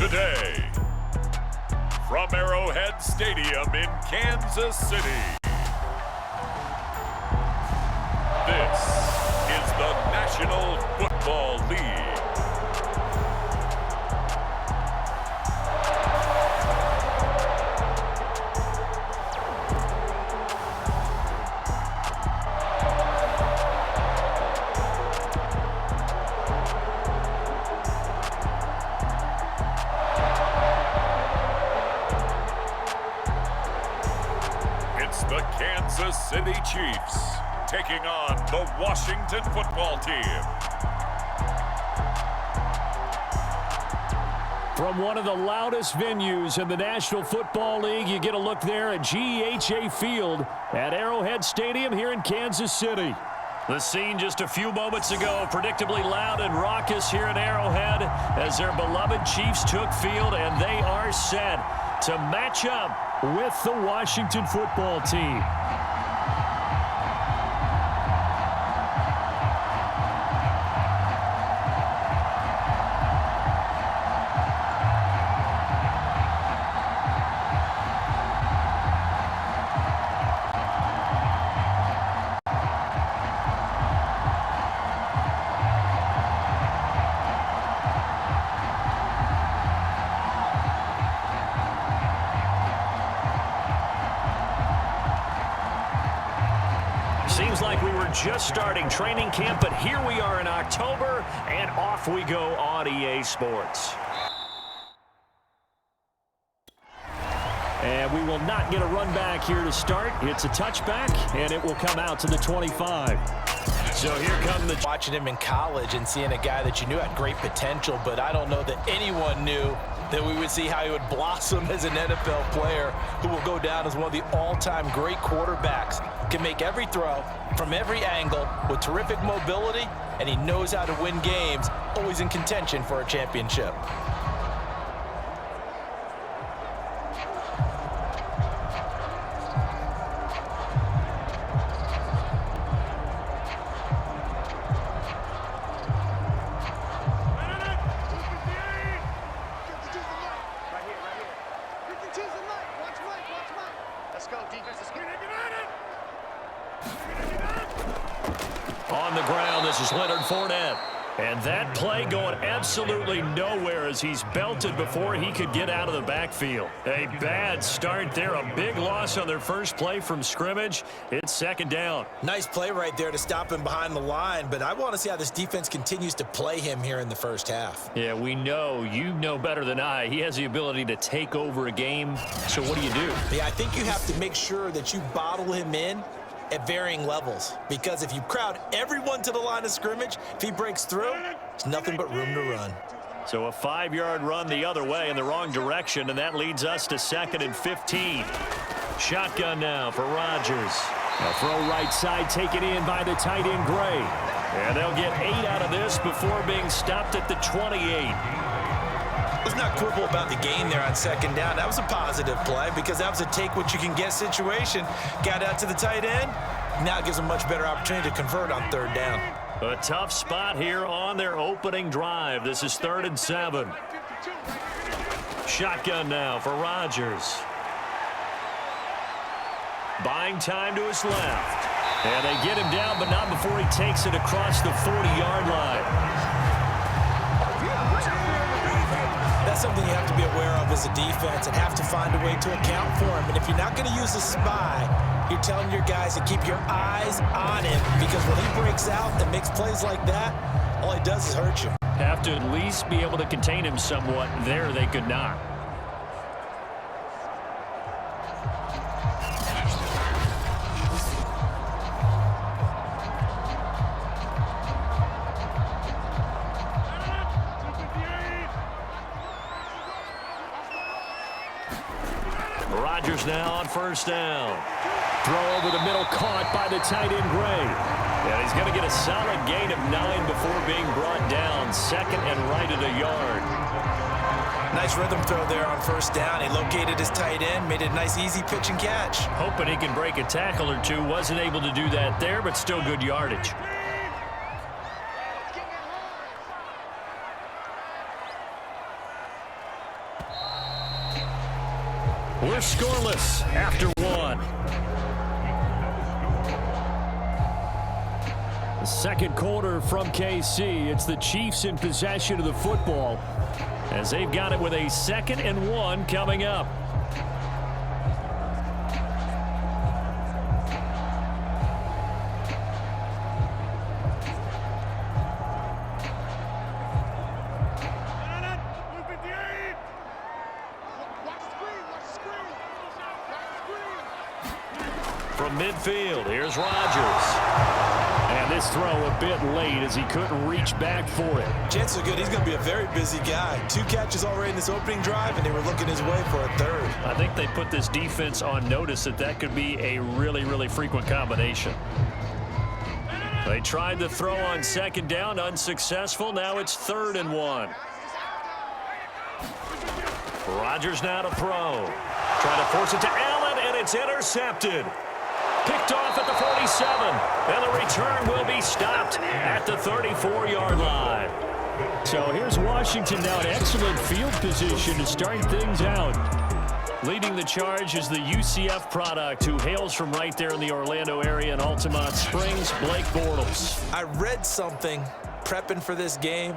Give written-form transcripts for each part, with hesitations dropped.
Today, from Arrowhead Stadium in Kansas City, this is the National Football League. The Kansas City Chiefs taking on the Washington football team. From one of the loudest venues in the National Football League, you get a look there at GEHA Field at Arrowhead Stadium here in Kansas City. The scene just a few moments ago, predictably loud and raucous here at Arrowhead as their beloved Chiefs took field, and they are set to match up with the Washington football team. Seems like we were just starting training camp, but here we are in October, and off we go on EA Sports. And we will not get a run back here to start. It's a touchback, and it will come out to the 25. So here come the... Watching him in college and seeing a guy that you knew had great potential, but I don't know that anyone knew that we would see how he would blossom as an NFL player who will go down as one of the all-time great quarterbacks. Can make every throw from every angle with terrific mobility, and he knows how to win games, always in contention for a championship. On the ground, this is Leonard Fournette. And that play going absolutely nowhere as he's belted before he could get out of the backfield. A bad start there, a big loss on their first play from scrimmage. It's second down. Nice play right there to stop him behind the line, but I want to see how this defense continues to play him here in the first half. Yeah, we know, you know better than I, he has the ability to take over a game. So what do you do? Yeah, I think you have to make sure that you bottle him in at varying levels, because if you crowd everyone to the line of scrimmage, if he breaks through, there's nothing but room to run. So a 5-yard run the other way in the wrong direction, and that leads us to 2nd and 15. Shotgun now for Rodgers. A throw right side taken in by the tight end Gray. And they'll get 8 out of this before being stopped at the 28. Let's not quibble about the gain there on second down. That was a positive play because that was a take-what-you-can-get situation. Got out to the tight end. Now it gives them a much better opportunity to convert on third down. A tough spot here on their opening drive. This is 3rd and 7. Shotgun now for Rodgers. Buying time to his left. And they get him down, but not before he takes it across the 40-yard line. That's something you have to be aware of as a defense and have to find a way to account for him. And if you're not going to use a spy, you're telling your guys to keep your eyes on him, because when he breaks out and makes plays like that, all he does is hurt you. Have to at least be able to contain him somewhat. There they could not. Rodgers now on first down. Throw over the middle, caught by the tight end Gray. And he's going to get a solid gain of 9 before being brought down. 2nd and right at a yard. Nice rhythm throw there on first down. He located his tight end, made it a nice easy pitch and catch. Hoping he can break a tackle or two. Wasn't able to do that there, but still good yardage. We're scoreless after one. The second quarter from KC. It's the Chiefs in possession of the football as they've got it with a 2nd and 1 coming up. From midfield, here's Rodgers. And this throw a bit late as he couldn't reach back for it. Chances are good he's going to be a very busy guy. 2 catches already in this opening drive, and they were looking his way for a 3rd. I think they put this defense on notice that could be a really, really frequent combination. They tried the throw on 2nd down, unsuccessful. Now it's 3rd and 1. Rodgers now to throw. Trying to force it to Allen, and it's intercepted. Picked off at the 47, and the return will be stopped at the 34-yard line. So here's Washington now in excellent field position to start things out. Leading the charge is the UCF product who hails from right there in the Orlando area in Altamont Springs, Blake Bortles. I read something prepping for this game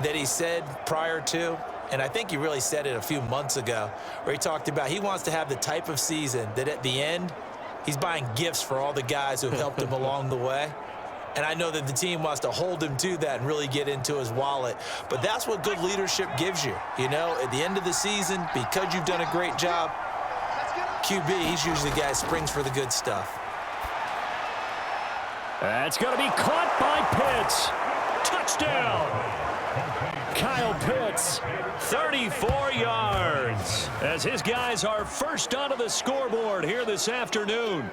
that he said prior to, and I think he really said it a few months ago, where he talked about he wants to have the type of season that at the end, he's buying gifts for all the guys who helped him along the way. And I know that the team wants to hold him to that and really get into his wallet. But that's what good leadership gives you. You know, at the end of the season, because you've done a great job, QB, he's usually the guy who springs for the good stuff. That's going to be caught by Pitts. Touchdown. Kyle Pitts, 34 yards, as his guys are first onto the scoreboard here this afternoon.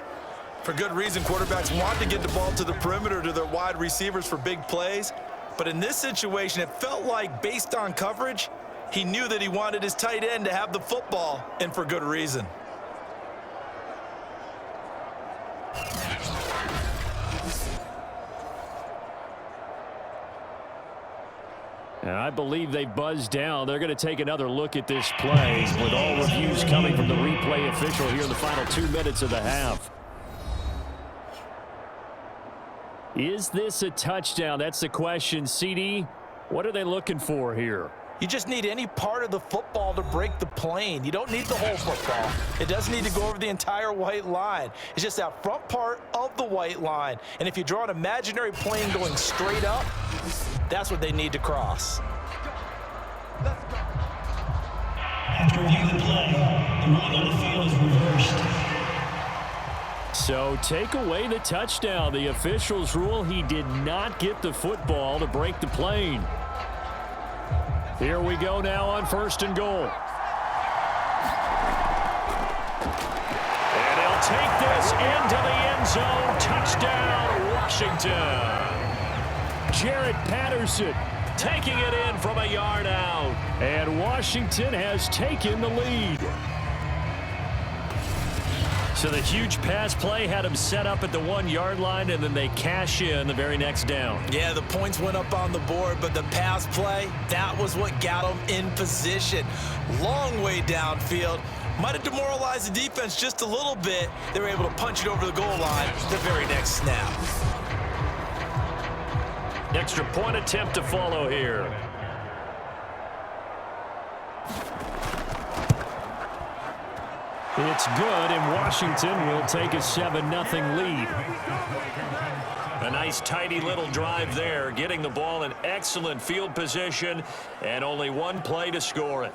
For good reason, quarterbacks want to get the ball to the perimeter to their wide receivers for big plays. But in this situation, it felt like, based on coverage, he knew that he wanted his tight end to have the football, and for good reason. And I believe they buzzed down. They're going to take another look at this play with all reviews coming from the replay official here in the final 2 minutes of the half. Is this a touchdown? That's the question. CD, what are they looking for here? You just need any part of the football to break the plane. You don't need the whole football. It doesn't need to go over the entire white line. It's just that front part of the white line. And if you draw an imaginary plane going straight up, that's what they need to cross. After reviewing the play, the ruling on the field is reversed. So take away the touchdown. The officials rule he did not get the football to break the plane. Here we go now on 1st and goal. And he'll take this into the end zone. Touchdown, Washington. Jarrett Patterson taking it in from a yard out. And Washington has taken the lead. So the huge pass play had him set up at the 1-yard line, and then they cash in the very next down. Yeah, the points went up on the board, but the pass play, that was what got them in position. Long way downfield. Might have demoralized the defense just a little bit. They were able to punch it over the goal line the very next snap. Extra point attempt to follow here. It's good, and Washington will take a 7-0 lead. A nice, tidy little drive there, getting the ball in excellent field position, and only one play to score it.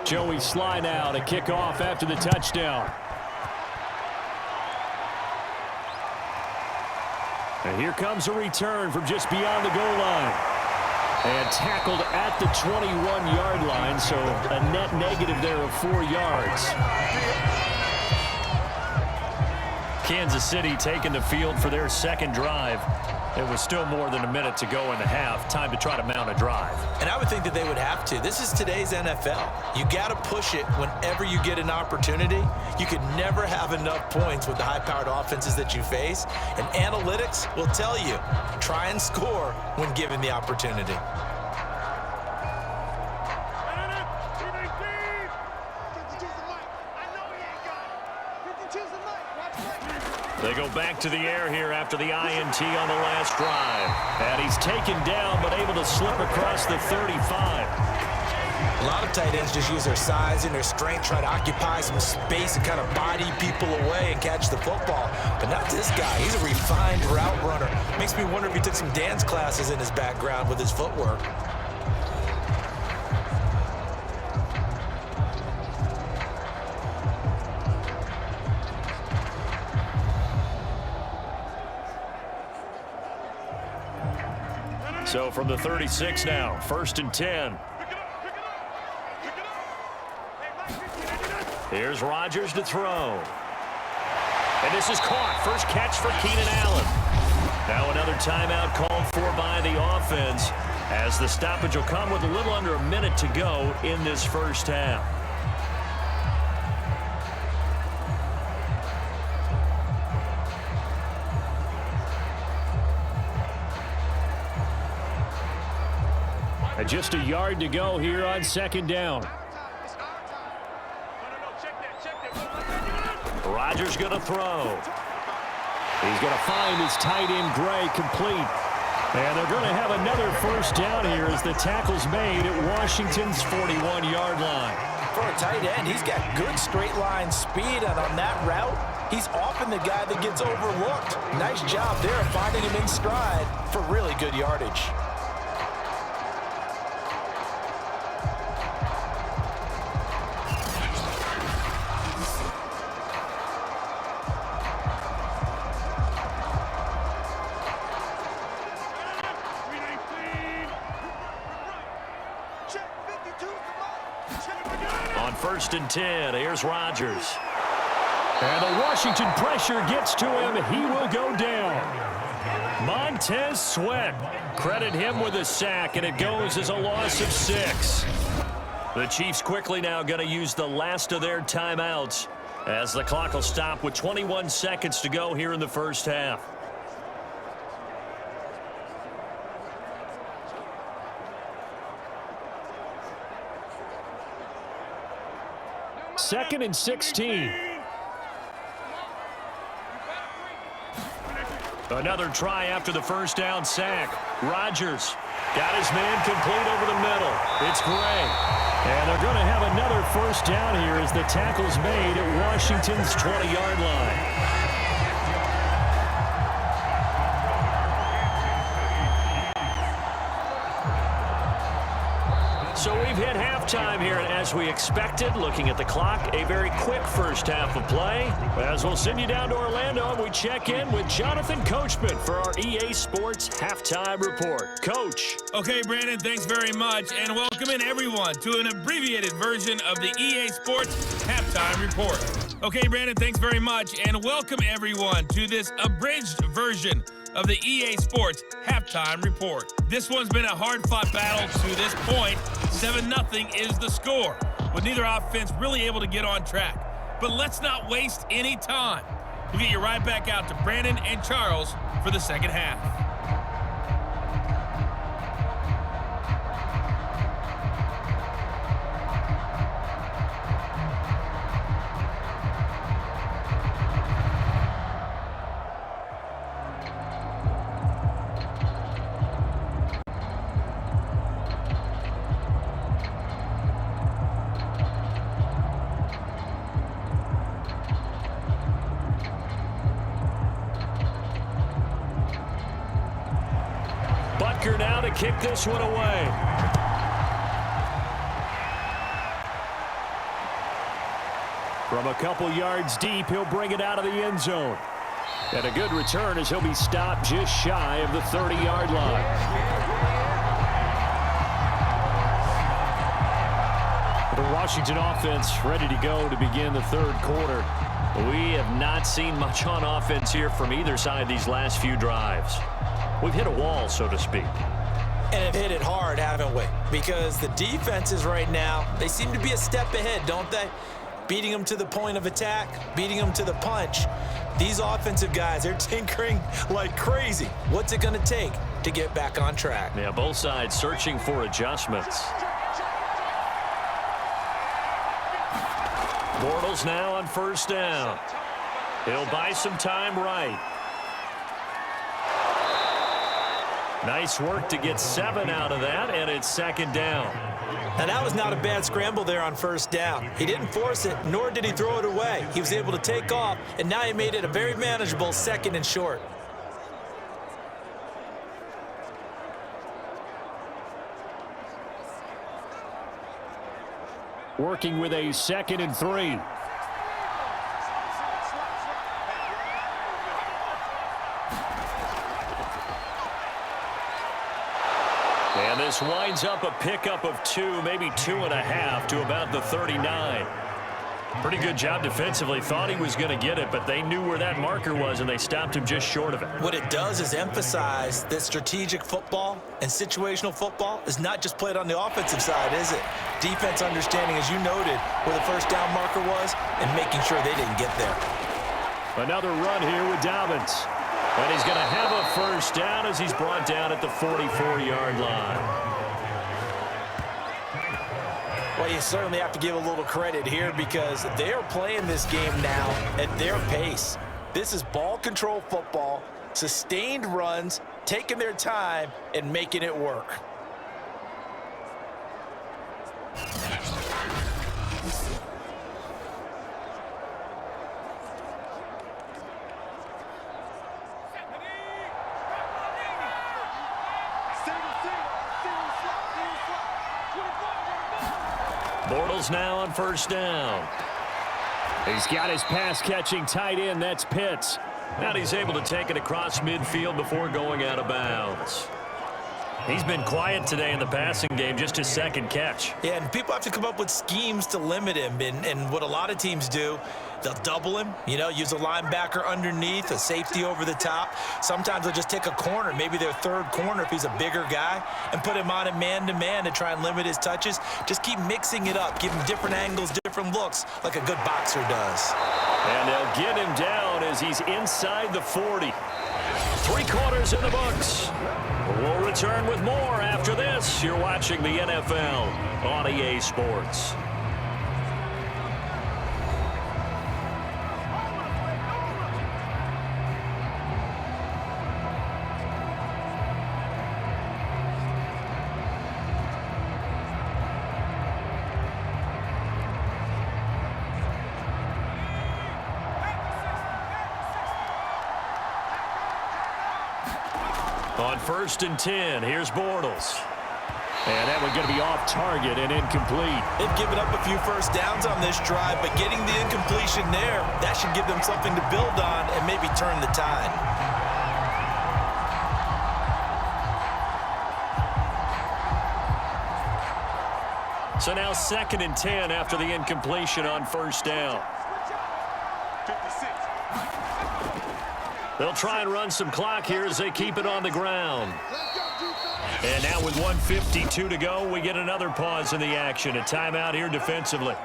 Joey Sly now to kick off after the touchdown. And here comes a return from just beyond the goal line. And tackled at the 21-yard line, so a net negative there of 4 yards. Kansas City taking the field for their second drive. It was still more than a minute to go in the half. Time to try to mount a drive. And I would think that they would have to. This is today's NFL. You got to push it whenever you get an opportunity. You could never have enough points with the high-powered offenses that you face. And analytics will tell you, try and score when given the opportunity. They go back to the air here after the INT on the last drive. And he's taken down but able to slip across the 35. A lot of tight ends just use their size and their strength, try to occupy some space and kind of body people away and catch the football. But not this guy. He's a refined route runner. Makes me wonder if he took some dance classes in his background with his footwork. So from the 36 now, 1st and 10. Here's Rodgers to throw. And this is caught. First catch for Keenan Allen. Now another timeout called for by the offense, as the stoppage will come with a little under a minute to go in this first half. And just a yard to go here on 2nd down. Rodgers going to throw. He's going to find his tight end Gray complete. And they're going to have another first down here as the tackle's made at Washington's 41-yard line. For a tight end, he's got good straight line speed, and on that route, he's often the guy that gets overlooked. Nice job there finding him in stride for really good yardage. On 1st and 10, here's Rodgers. And the Washington pressure gets to him. He will go down. Montez Sweat. Credit him with a sack, and it goes as a loss of 6. The Chiefs quickly now going to use the last of their timeouts as the clock will stop with 21 seconds to go here in the first half. Second and 16. Another try after the first down sack. Rodgers got his man complete over the middle. It's Gray. And they're going to have another first down here as the tackle's made at Washington's 20-yard line. So we've hit halftime here, and as we expected, looking at the clock, a very quick first half of play. As we'll send you down to Orlando, and we check in with Jonathan Coachman for our EA Sports Halftime Report. Coach. Okay, Brandon, thanks very much, and welcome in everyone to an abbreviated version of the EA Sports Halftime Report. Okay, Brandon, thanks very much, and welcome everyone to this abridged version of the EA Sports Halftime Report. This one's been a hard-fought battle to this point. 7-0 is the score, with neither offense really able to get on track. But let's not waste any time. We'll get you right back out to Brandon and Charles for the second half. Now to kick this one away. From a couple yards deep, he'll bring it out of the end zone. And a good return as he'll be stopped just shy of the 30-yard line. The Washington offense ready to go to begin the third quarter. We have not seen much on offense here from either side these last few drives. We've hit a wall, so to speak. And have hit it hard, haven't we? Because the defenses right now, they seem to be a step ahead, don't they? Beating them to the point of attack, beating them to the punch. These offensive guys, they're tinkering like crazy. What's it going to take to get back on track? Yeah, both sides searching for adjustments. Bortles now on first down. He'll buy some time right. Nice work to get 7 out of that, and it's second down. Now, that was not a bad scramble there on first down. He didn't force it, nor did he throw it away. He was able to take off, and now he made it a very manageable second and short. Working with a 2nd and 3. And this winds up a pickup of 2, maybe 2.5 to about the 39. Pretty good job defensively. Thought he was going to get it, but they knew where that marker was, and they stopped him just short of it. What it does is emphasize that strategic football and situational football is not just played on the offensive side, is it? Defense understanding, as you noted, where the first down marker was and making sure they didn't get there. Another run here with Dobbins. And he's going to have a first down as he's brought down at the 44-yard line. Well, you certainly have to give a little credit here because they are playing this game now at their pace. This is ball control football, sustained runs, taking their time, and making it work. Bortles now on first down. He's got his pass-catching tight end. That's Pitts. Now he's able to take it across midfield before going out of bounds. He's been quiet today in the passing game, just his second catch. Yeah, and people have to come up with schemes to limit him. And what a lot of teams do, they'll double him, use a linebacker underneath, a safety over the top. Sometimes they'll just take a corner, maybe their third corner if he's a bigger guy, and put him on a man-to-man to try and limit his touches. Just keep mixing it up, give him different angles, different looks, like a good boxer does. And they'll get him down as he's inside the 40. 3 quarters in the books. We'll return with more after this. You're watching the NFL on EA Sports. On first and 10, here's Bortles. And that one going to be off target and incomplete. They've given up a few first downs on this drive, but getting the incompletion there, that should give them something to build on and maybe turn the tide. So now 2nd and 10 after the incompletion on first down. They'll try and run some clock here as they keep it on the ground. And now with 1:52 to go, we get another pause in the action. A timeout here defensively.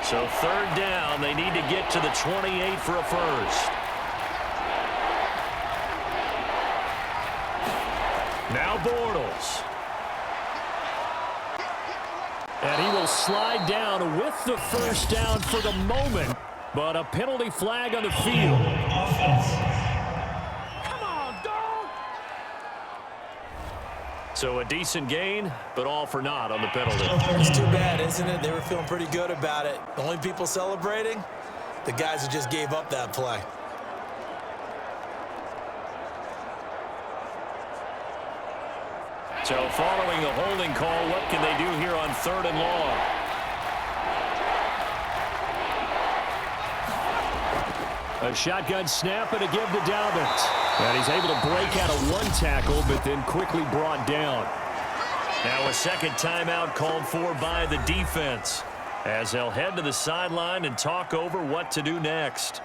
So 3rd down, they need to get to the 28 for a first. Now Bortles. And he will slide down with the first down for the moment, but a penalty flag on the field. Come on, dog! So a decent gain, but all for naught on the penalty. It's too bad, isn't it? They were feeling pretty good about it. The only people celebrating, the guys who just gave up that play. So following the holding call, what can they do here on 3rd and long? A shotgun snap and a give to Dobbins. And he's able to break out of one tackle, but then quickly brought down. Now a second timeout called for by the defense, as they'll head to the sideline and talk over what to do next.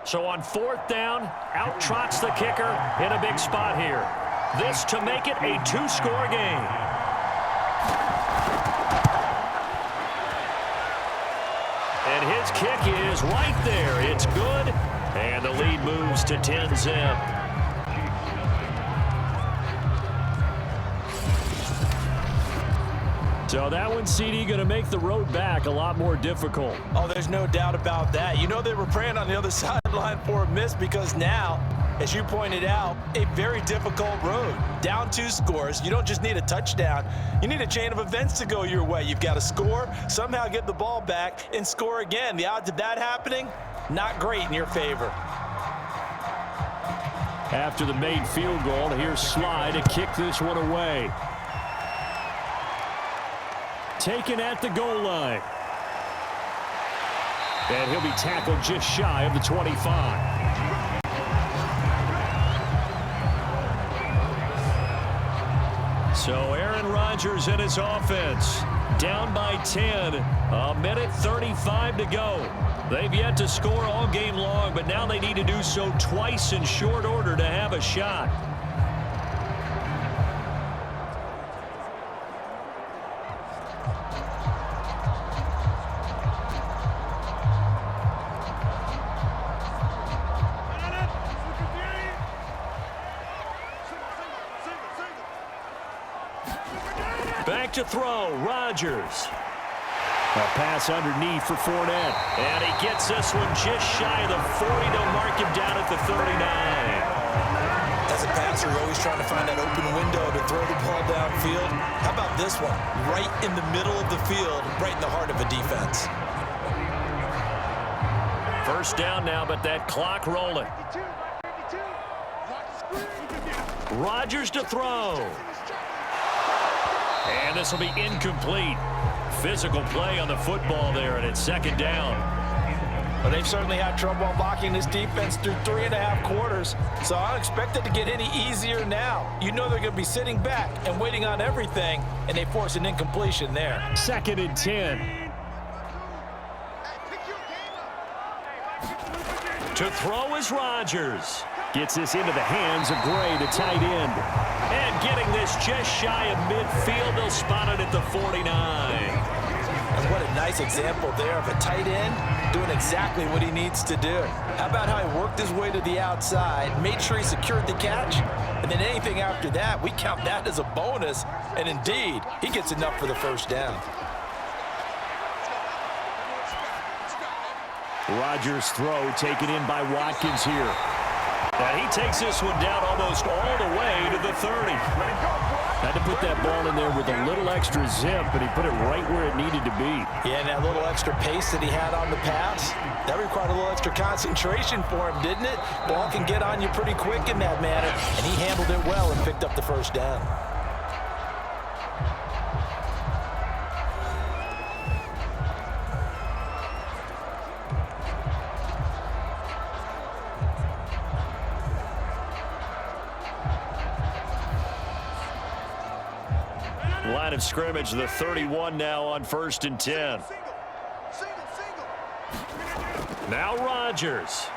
So on 4th down, out trots the kicker in a big spot here. This to make it a 2-score game. And his kick is right there. It's good. And the lead moves to 10-zip. So that one, CD, going to make the road back a lot more difficult. Oh, there's no doubt about that. You know they were praying on the other sideline for a miss because now, as you pointed out, a very difficult road. Down 2 scores. You don't just need a touchdown. You need a chain of events to go your way. You've got to score, somehow get the ball back, and score again. The odds of that happening, not great in your favor. After the made field goal, here's Sly to kick this one away. Taken at the goal line. And he'll be tackled just shy of the 25. So Aaron Rodgers and his offense down by 10. A minute 35 to go. They've yet to score all game long, but now they need to do so twice in short order to have a shot. Back to throw, Rodgers. A pass underneath for Fournette. And he gets this one just shy of the 40 to mark him down at the 39. As a passer, you're always trying to find that open window to throw the ball downfield. How about this one? Right in the middle of the field, right in the heart of a defense. First down now, but that clock rolling. Rodgers to throw. And this will be incomplete. Physical play on the football there, and it's 2nd down. Well, they've certainly had trouble blocking this defense through 3.5 quarters, so I don't expect it to get any easier now. You know they're going to be sitting back and waiting on everything, and they force an incompletion there. 2nd and 10. To throw is Rodgers. Gets this into the hands of Gray, the tight end. And getting this just shy of midfield, they'll spot it at the 49. And what a nice example there of a tight end doing exactly what he needs to do. How about how he worked his way to the outside, made sure he secured the catch, and then anything after that, we count that as a bonus. And indeed, he gets enough for the first down. Rodgers' throw taken in by Watkins here. And he takes this one down almost all the way to the 30. Had to put that ball in there with a little extra zip, but he put it right where it needed to be. Yeah, and that little extra pace that he had on the pass, that required a little extra concentration for him, didn't it? Ball can get on you pretty quick in that manner, and he handled it well and picked up the first down. Line of scrimmage, the 31 now on 1st and 10. Now Rodgers.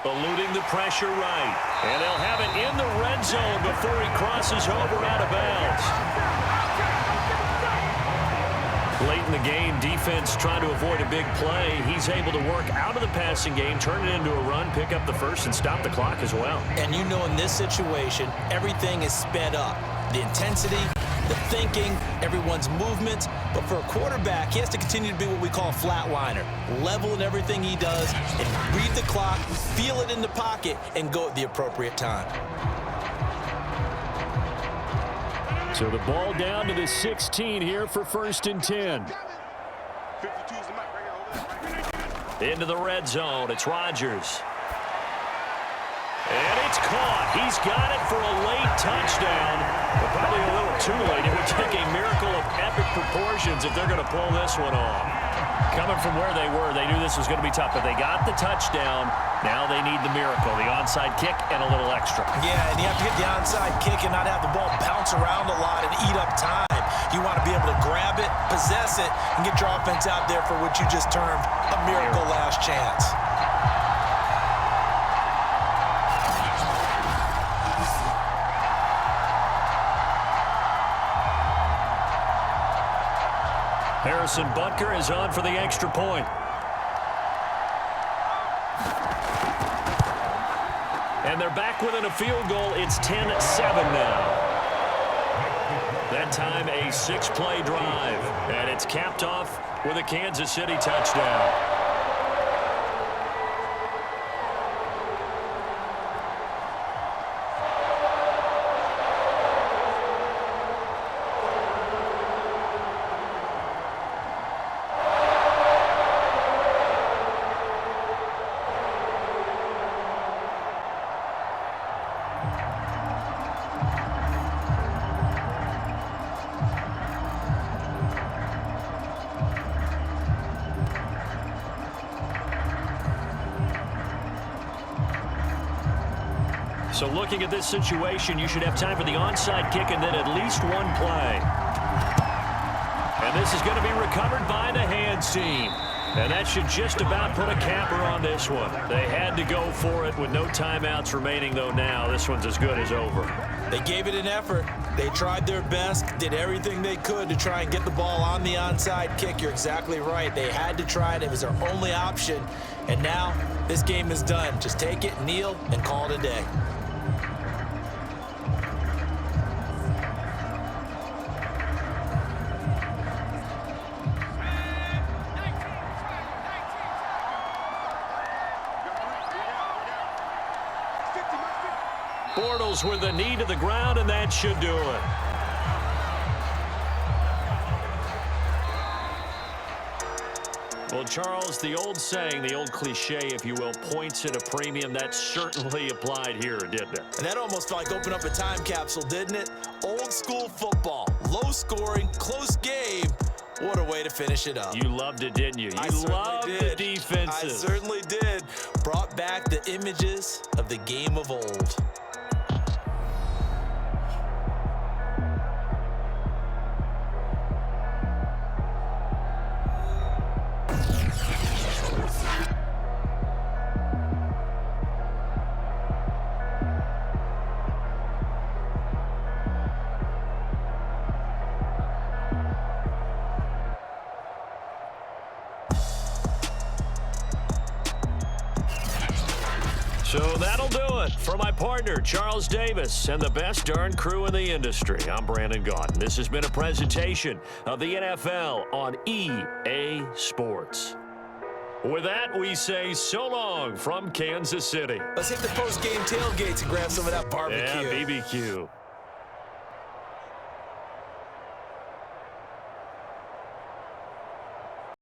Eluding the pressure right. And they'll have it in the red zone before he crosses over out of bounds. Late in the game, defense trying to avoid a big play. He's able to work out of the passing game, turn it into a run, pick up the first, and stop the clock as well. And you know in this situation, everything is sped up. The intensity, the thinking, everyone's movements. But for a quarterback, he has to continue to be what we call a flatliner. Level in everything he does, and read the clock, feel it in the pocket, and go at the appropriate time. So the ball down to the 16 here for 1st and 10. Into the red zone. It's Rodgers. And it's caught. He's got it for a late touchdown, but probably a little too late. It would take a miracle of epic proportions if they're going to pull this one off. Coming from where they were, they knew this was going to be tough, but they got the touchdown. Now they need the miracle, the onside kick and a little extra. Yeah, and you have to get the onside kick and not have the ball bounce around a lot and eat up time. You want to be able to grab it, possess it, and get your offense out there for what you just termed a miracle last chance. Harrison Butker is on for the extra point. And they're back within a field goal. It's 10-7 now. That time a 6-play drive. And it's capped off with a Kansas City touchdown. So looking at this situation, you should have time for the onside kick and then at least one play. And this is going to be recovered by the hands team. And that should just about put a capper on this one. They had to go for it with no timeouts remaining, though now this one's as good as over. They gave it an effort. They tried their best, did everything they could to try and get the ball on the onside kick. You're exactly right. They had to try it. It was their only option. And now this game is done. Just take it, kneel, and call it a day. Bortles with a knee to the ground, and that should do it. Well, Charles, the old saying, the old cliche, if you will, points at a premium, that certainly applied here, didn't it? And that almost felt like open up a time capsule, didn't it? Old school football, low scoring, close game. What a way to finish it up. You loved it, didn't you? You loved the defenses. I certainly did. Brought back the images of the game of old. So that'll do it for my partner, Charles Davis, and the best darn crew in the industry. I'm Brandon Gaudin. This has been a presentation of the NFL on EA Sports. With that, we say so long from Kansas City. Let's hit the post-game tailgates and grab some of that barbecue. Yeah, BBQ.